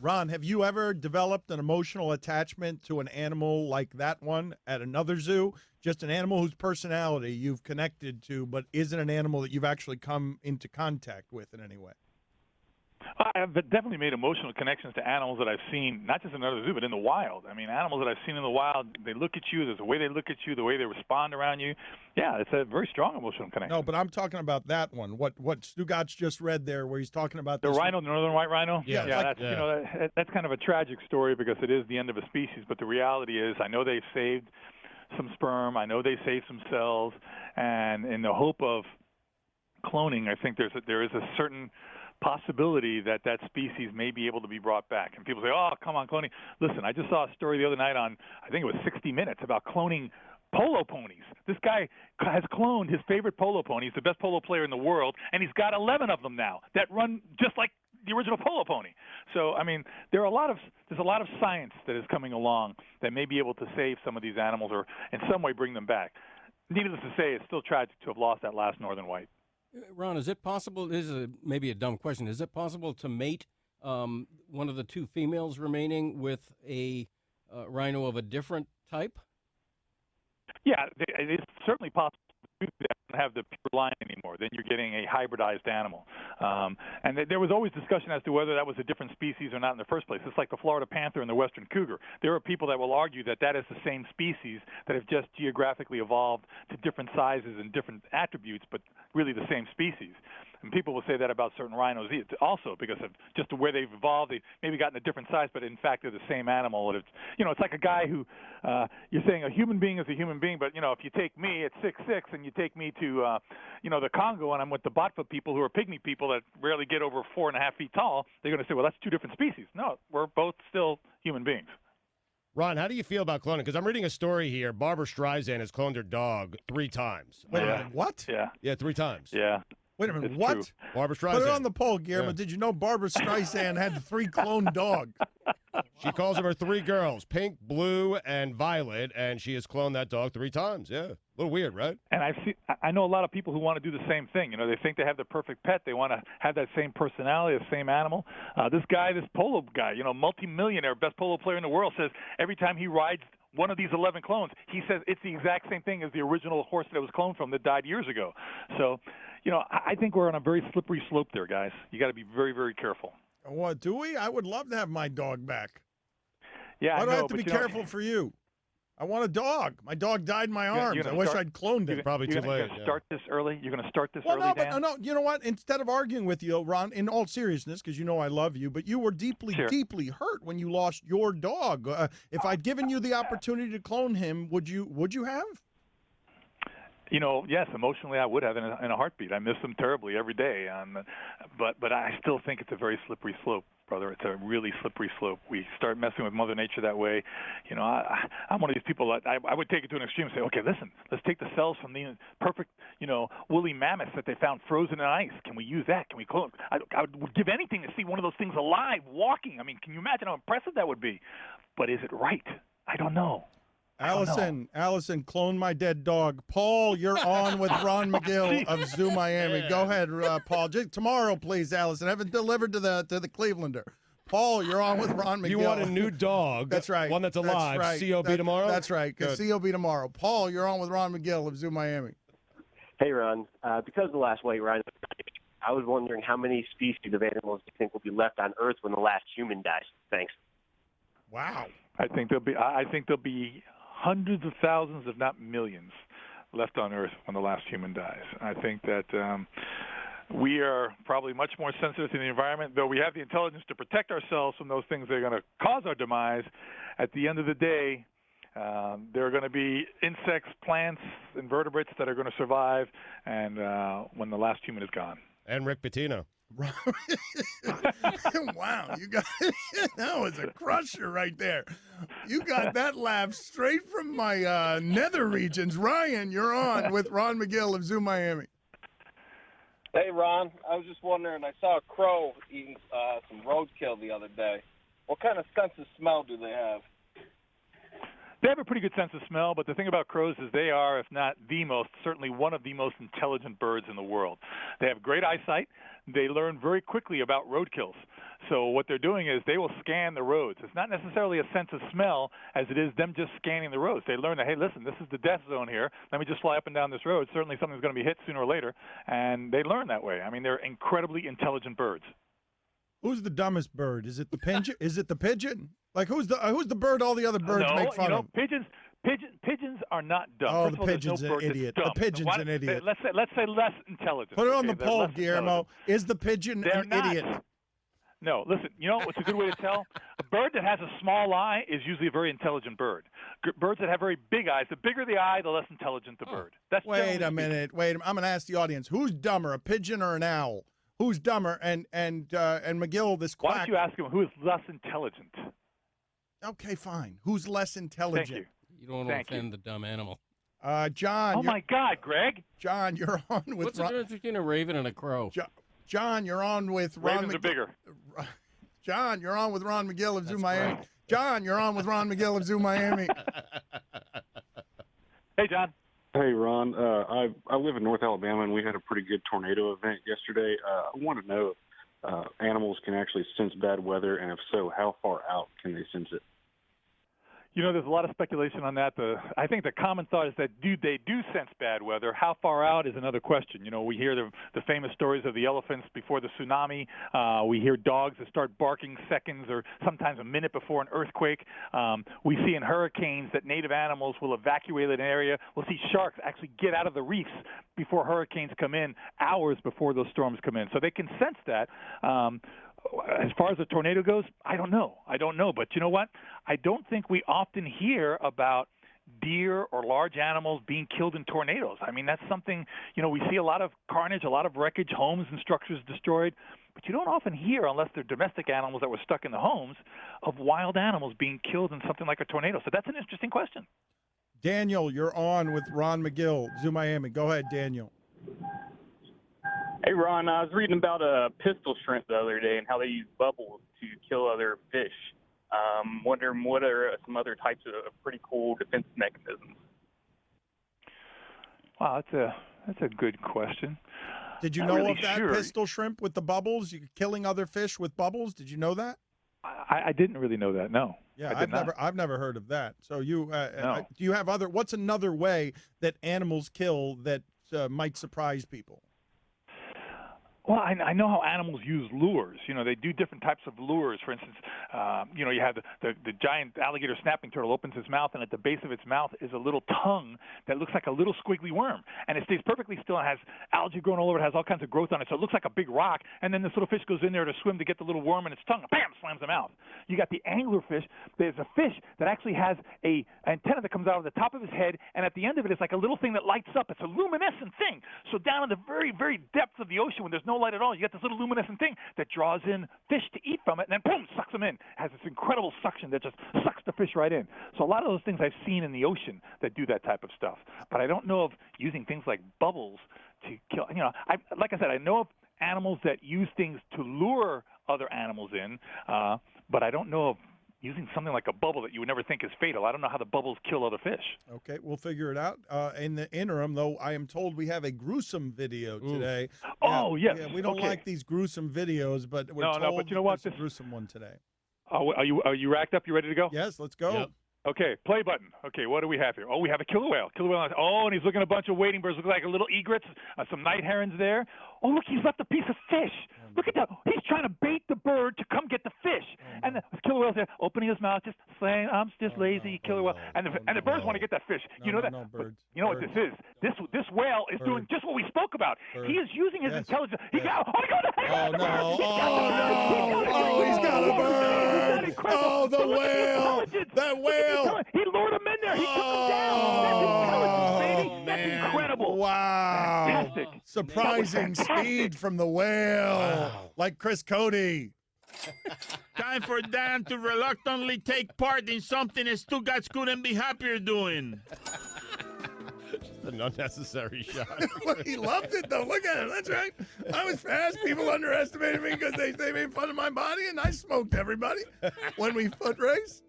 Ron, have you ever developed an emotional attachment to an animal like that one at another zoo? Just an animal whose personality you've connected to, but isn't an animal that you've actually come into contact with in any way? I have definitely made emotional connections to animals that I've seen, not just in another zoo, but in the wild. I mean, animals that I've seen in the wild, they look at you, there's a way they look at you, the way they respond around you. Yeah, it's a very strong emotional connection. No, but I'm talking about that one. What Stugatz just read there, where he's talking about the this rhino, the northern white rhino? Yeah, that's you know that's kind of a tragic story because it is the end of a species, but the reality is I know they've saved some sperm, I know they saved some cells, and in the hope of cloning, I think there is a certain possibility that that species may be able to be brought back. And people say, oh, come on, cloning. Listen, I just saw a story the other night on, I think it was 60 Minutes, about cloning polo ponies. This guy has cloned his favorite polo pony. He's the best polo player in the world, and he's got 11 of them now that run just like the original polo pony. So, I mean, there's a lot of science that is coming along that may be able to save some of these animals or in some way bring them back. Needless to say, it's still tragic to have lost that last northern white. Ron, is it possible, this is maybe a dumb question, is it possible to mate one of the two females remaining with a rhino of a different type? Yeah, it is certainly possible to do that and have the pure line anymore. Then you're getting a hybridized animal. And there was always discussion as to whether that was a different species or not in the first place. It's like the Florida panther and the western cougar. There are people that will argue that that is the same species that have just geographically evolved to different sizes and different attributes, but really the same species. And people will say that about certain rhinos also because of just the way they've evolved. They've maybe gotten a different size, but in fact they're the same animal. It's, it's like a guy who you're saying a human being is a human being, but, if you take me at 6'6", and you take me to, the Congo, and I'm with the Botfa people who are pygmy people that rarely get over 4.5 feet tall, they're going to say, well, that's two different species. No, we're both still human beings. Ron, how do you feel about cloning? Because I'm reading a story here. Barbara Streisand has cloned her dog 3 times. Wait a minute, what? Yeah, 3 times. Yeah. Wait a minute, It's what? true. Barbara Streisand. Put it on the poll, Guillermo. Yeah. Did you know Barbara Streisand had 3 cloned dogs? She calls them her 3 girls, Pink, Blue, and Violet, and she has cloned that dog 3 times. Yeah, a little weird, right? And I know a lot of people who want to do the same thing. They think they have the perfect pet. They want to have that same personality, the same animal. This polo guy, multimillionaire, best polo player in the world, says every time he rides one of these 11 clones, he says it's the exact same thing as the original horse that it was cloned from that died years ago. So, I think we're on a very slippery slope there, guys. You got to be very, very careful. What, do we? I would love to have my dog back. Yeah, Why do I know, have to be but, careful for you? I want a dog. My dog died in my arms. I wish I'd cloned it. Probably too late. You're going to start this early? You're going to start this Well, early, no, but Dan? no. You know what? Instead of arguing with you, Ron, in all seriousness, because I love you, but you were deeply, deeply hurt when you lost your dog. If I'd given you the opportunity to clone him, would you have? Yes, emotionally I would have in a heartbeat. I miss them terribly every day. But I still think it's a very slippery slope, brother. It's a really slippery slope. We start messing with Mother Nature that way. I'm one of these people that I would take it to an extreme and say, okay, listen, let's take the cells from the perfect, woolly mammoths that they found frozen in ice. Can we use that? Can we clone? I would give anything to see one of those things alive, walking. I mean, can you imagine how impressive that would be? But is it right? I don't know. Allison, clone my dead dog. Paul, you're on with Ron Magill of Zoo Miami. Go ahead, Paul. Just tomorrow, please, Allison. Have it delivered to the Clevelander. Paul, you're on with Ron Magill. You want a new dog. That's right. One that's alive. That's right. COB tomorrow? That's right. COB tomorrow. Paul, you're on with Ron Magill of Zoo Miami. Hey, Ron. Because of the last white rhino, I was wondering how many species of animals do you think will be left on Earth when the last human dies? Thanks. Wow. I think there'll be hundreds of thousands, if not millions, left on Earth when the last human dies. I think that we are probably much more sensitive to the environment, though we have the intelligence to protect ourselves from those things that are going to cause our demise. At the end of the day, there are going to be insects, plants, invertebrates that are going to survive, and when the last human is gone. And Rick Pitino. Wow, you got that was a crusher right there. You got that laugh straight from my nether regions. Ryan, you're on with Ron Magill of Zoo Miami. Hey, Ron. I was just wondering, I saw a crow eating some roadkill the other day. What kind of sense of smell do they have? They have a pretty good sense of smell, but the thing about crows is they are, if not the most, certainly one of the most intelligent birds in the world. They have great eyesight. They learn very quickly about roadkills. So what they're doing is they will scan the roads. It's not necessarily a sense of smell as it is them just scanning the roads. They learn that, hey, listen, this is the death zone here. Let me just fly up and down this road. Certainly something's going to be hit sooner or later. And they learn that way. I mean, they're incredibly intelligent birds. Who's the dumbest bird? Is it the pigeon? Is it the pigeon? Like who's the bird all the other birds make fun of? Pigeons are not dumb. Oh, First the of all, pigeon's no an idiot. The pigeon's an idiot. Let's say less intelligent. Put it on the They're poll, less Guillermo. intelligent. Is the pigeon They're an not. idiot? No, listen, you know what's a good way to tell? A bird that has a small eye is usually a very intelligent bird. Birds that have very big eyes, the bigger the eye, the less intelligent the bird. That's Wait a minute. Wait, I'm going to ask the audience, who's dumber, a pigeon or an owl? Who's dumber? And Magill, this quack. Why don't you ask him who is less intelligent? Okay, fine. Who's less intelligent? Thank you. You don't want to offend the dumb animal. John. Oh, my God, Greg. John, you're on with What's the difference between a raven and a crow? John, you're on with Ron Ravens are bigger. John, you're on with Ron Magill of Zoo Miami. Right. John, you're on with Ron Magill of Zoo Miami. Hey, John. Hey, Ron. I live in North Alabama, and we had a pretty good tornado event yesterday. I want to know if animals can actually sense bad weather, and if so, how far out can they sense it? You know, there's a lot of speculation on that. I think the common thought is that they do sense bad weather. How far out is another question. You know, we hear the famous stories of the elephants before the tsunami. We hear dogs that start barking seconds or sometimes a minute before an earthquake. We see in hurricanes that native animals will evacuate an area. We'll see sharks actually get out of the reefs before hurricanes come in, hours before those storms come in. So they can sense that. As far as the tornado goes, I don't know. But you know what? I don't think we often hear about deer or large animals being killed in tornadoes. I mean, that's something, you know, we see a lot of carnage, a lot of wreckage, homes and structures destroyed. But you don't often hear, unless they're domestic animals that were stuck in the homes, of wild animals being killed in something like a tornado. So that's an interesting question. Daniel, you're on with Ron Magill, Zoo Miami. Go ahead, Daniel. Hey, Ron, I was reading about a pistol shrimp the other day and how they use bubbles to kill other fish. Wondering what are some other types of pretty cool defense mechanisms? Wow, that's a good question. Did you know of that pistol shrimp with the bubbles? You're killing other fish with bubbles? Did you know that? I didn't really know that. No. Yeah, I've never heard of that. So you no. Do you have what's another way that animals kill that might surprise people? Well, I know how animals use lures. You know, they do different types of lures. For instance, you know, you have the giant alligator snapping turtle opens its mouth, and at the base of its mouth is a little tongue that looks like a little squiggly worm. And it stays perfectly still and has algae growing all over it, has all kinds of growth on it. So it looks like a big rock. And then this little fish goes in there to swim to get the little worm in its tongue. And bam, slams them out. You got the anglerfish. There's a fish that actually has an antenna that comes out of the top of his head, and at the end of it is like a little thing that lights up. It's a luminescent thing. So down in the very, very depths of the ocean when there's no light at all, you get this little luminescent thing that draws in fish to eat from it, and then boom, sucks them in. It has this incredible suction that just sucks the fish right in. So a lot of those things I've seen in the ocean that do that type of stuff. But I don't know of using things like bubbles to kill. You know, like I said, I know of animals that use things to lure other animals in, but I don't know of using something like a bubble that you would never think is fatal. I don't know how the bubbles kill other fish. Okay, we'll figure it out. In the interim, though, I am told we have a gruesome video today. Oh, yes. Yeah, we don't like these gruesome videos, but we're told but you know what? There's a gruesome one today. Are you racked up? You ready to go? Yes, let's go. Yep. Okay, play button. Okay, what do we have here? Oh, we have a killer whale. Oh, and he's looking at a bunch of wading birds. Look like a little egrets, some night herons there. Oh, look, he's left a piece of fish. Look at that. He's trying to bait the bird to come get the fish. And the killer whale's there, opening his mouth, just saying, I'm just lazy, killer whale. And the birds want to get that fish. You know that? Birds. You know what this is? This whale is doing just what we spoke about. He is using his intelligence. He got Oh, he's got a bird. Oh, the whale. That whale. He lured him in there. He took him down. That's intelligence, baby. That's incredible. Wow. Fantastic. Surprising speed from the whale. Like Chris Cody. Time for Dan to reluctantly take part in something his two guys couldn't be happier doing. An unnecessary shot. Look, he loved it, though. Look at him. That's right. I was fast. People underestimated me because they made fun of my body, and I smoked everybody when we foot race.